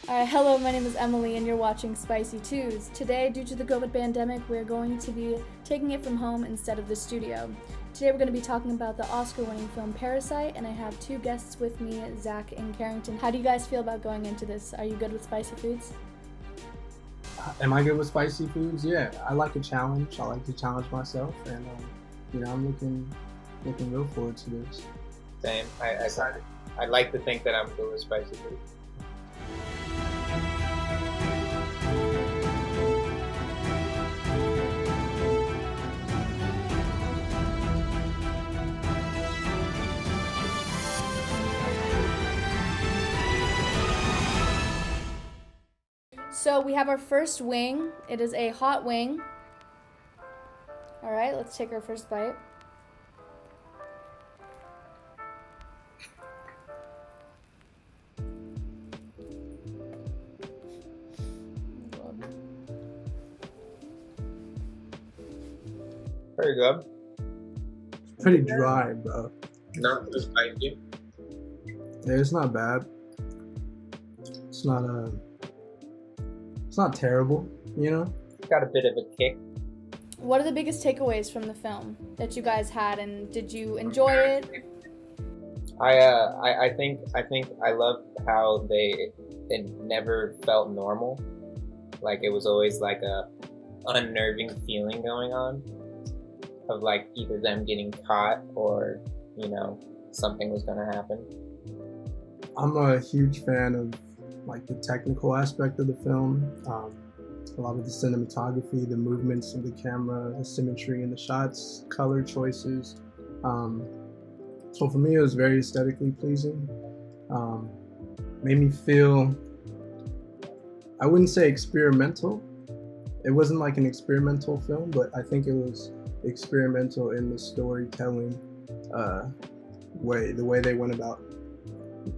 Hello, my name is Emily, and you're watching Spicy Twos. Today, due to the COVID pandemic, we're going to be taking it from home instead of the studio. Today, we're going to be talking about the Oscar-winning film Parasite, and I have two guests with me, Zach and Carrington. How do you guys feel about going into this? Are you good with spicy foods? Am I good with spicy foods? Yeah, I like a challenge. I like to challenge myself, and I'm looking real forward to this. Same. I'd like to think that I'm good with spicy food. So we have our first wing. It is a hot wing. All right, let's take our first bite. Very good. Pretty dry, bro. Not too spicy. Yeah, it's not bad. It's not terrible, you know? Got a bit of a kick. What are the biggest takeaways from the film that you guys had, and did you enjoy it? I think I love how it never felt normal. Like it was always like a unnerving feeling going on of like either them getting caught or, something was gonna happen. I'm a huge fan of like the technical aspect of the film. A lot of the cinematography, the movements of the camera, the symmetry in the shots, color choices. So for me, it was very aesthetically pleasing. Made me feel, I wouldn't say experimental. It wasn't like an experimental film, but I think it was experimental in the storytelling way, the way they went about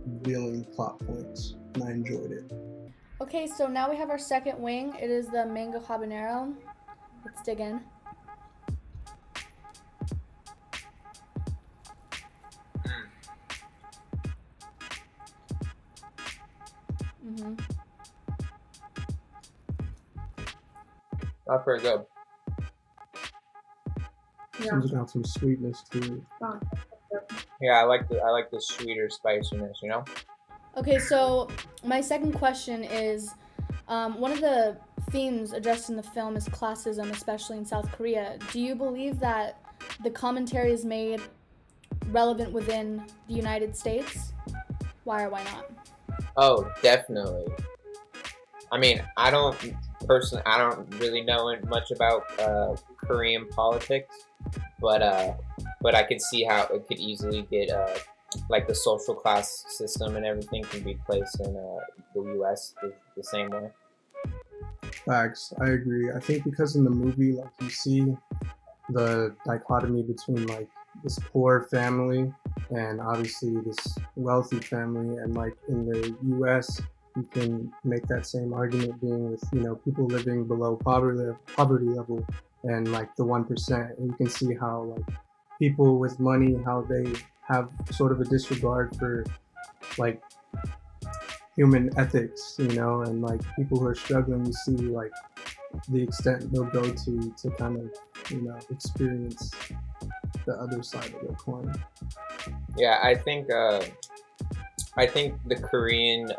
revealing plot points, and I enjoyed it. Okay, so now we have our second wing. It is the mango habanero. Let's dig in. Not very good. Seems to have some sweetness to it. Yeah, I like the sweeter spiciness, Okay, so my second question is, one of the themes addressed in the film is classism, especially in South Korea. Do you believe that the commentary is made relevant within the United States? Why or why not? Oh, definitely. I mean, I don't really know much about Korean politics, but I could see how it could easily get like the social class system and everything can be placed in the U.S. the same way. Facts, I agree. I think because in the movie, like you see the dichotomy between like this poor family and obviously this wealthy family, and like in the U.S. you can make that same argument being with people living below poverty level and like the 1%, and you can see how like people with money, how they have sort of a disregard for like human ethics, and like people who are struggling, you see like the extent they'll go to kind of experience the other side of the coin. Yeah, I think the Korean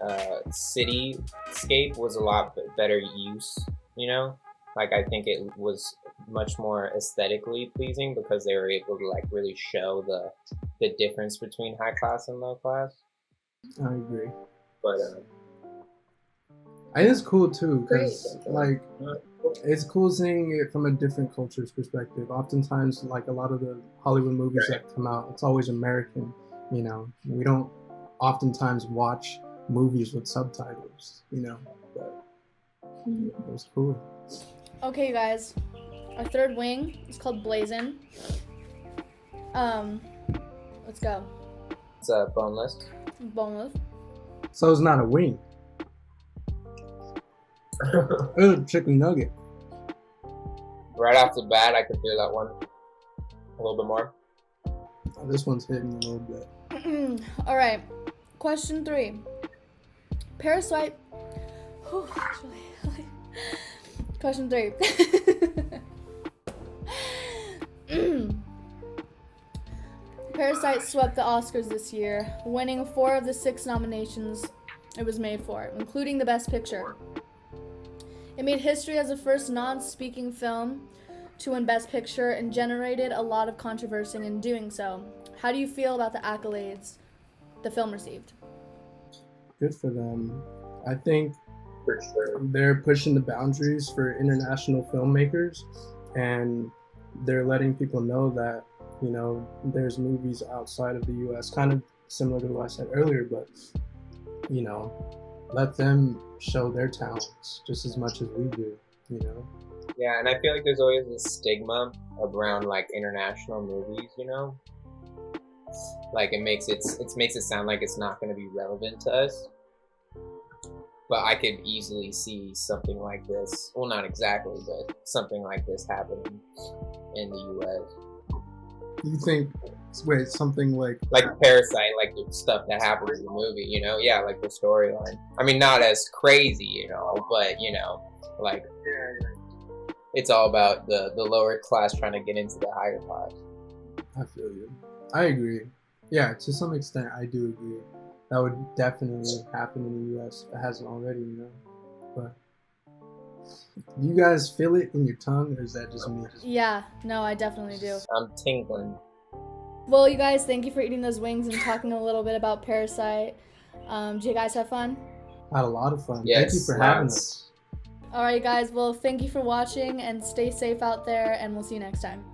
cityscape was a lot better use, Like I think it was much more aesthetically pleasing because they were able to like really show the difference between high class and low class. I agree. But it is cool too because like it's cool seeing it from a different culture's perspective. Oftentimes, like a lot of the Hollywood movies that come out, it's always American. We don't oftentimes watch movies with subtitles. But it was cool. Okay, you guys, our third wing is called Blazin'. Let's go. It's boneless. Boneless. So it's not a wing. It was a chicken nugget. Right off the bat, I could feel that one a little bit more. This one's hitting a little bit. All right. Question 3. Parasite Whew, actually. Question 3. Parasite swept the Oscars this year, winning 4 of the 6 nominations it was made for, including the Best Picture. It made history as the first non-speaking film to win Best Picture and generated a lot of controversy in doing so. How do you feel about the accolades the film received? Good for them. I think For sure. they're pushing the boundaries for international filmmakers, and they're letting people know that, you know, there's movies outside of the US, kind of similar to what I said earlier, but, you know, let them show their talents just as much as we do, you know? Yeah, and I feel like there's always this stigma around like international movies, you know? Like it makes it sound like it's not going to be relevant to us. But I could easily see something like this. Well, not exactly, but something like this happening in the US. You think, wait, something like Parasite, like the stuff that happens in the movie, you know? Yeah, like the storyline. I mean, not as crazy, you know, but, you know, like, it's all about the lower class trying to get into the higher class. I feel you. I agree. Yeah, to some extent, I do agree. That would definitely happen in the US. It hasn't already, you know. But do you guys feel it in your tongue, or is that just me? Yeah, no, I definitely do. I'm tingling. Well, you guys, thank you for eating those wings and talking a little bit about Parasite. Did you guys have fun? I had a lot of fun. Yes, Thank you for having lots. us. All right, guys. Well, thank you for watching and stay safe out there, and we'll see you next time.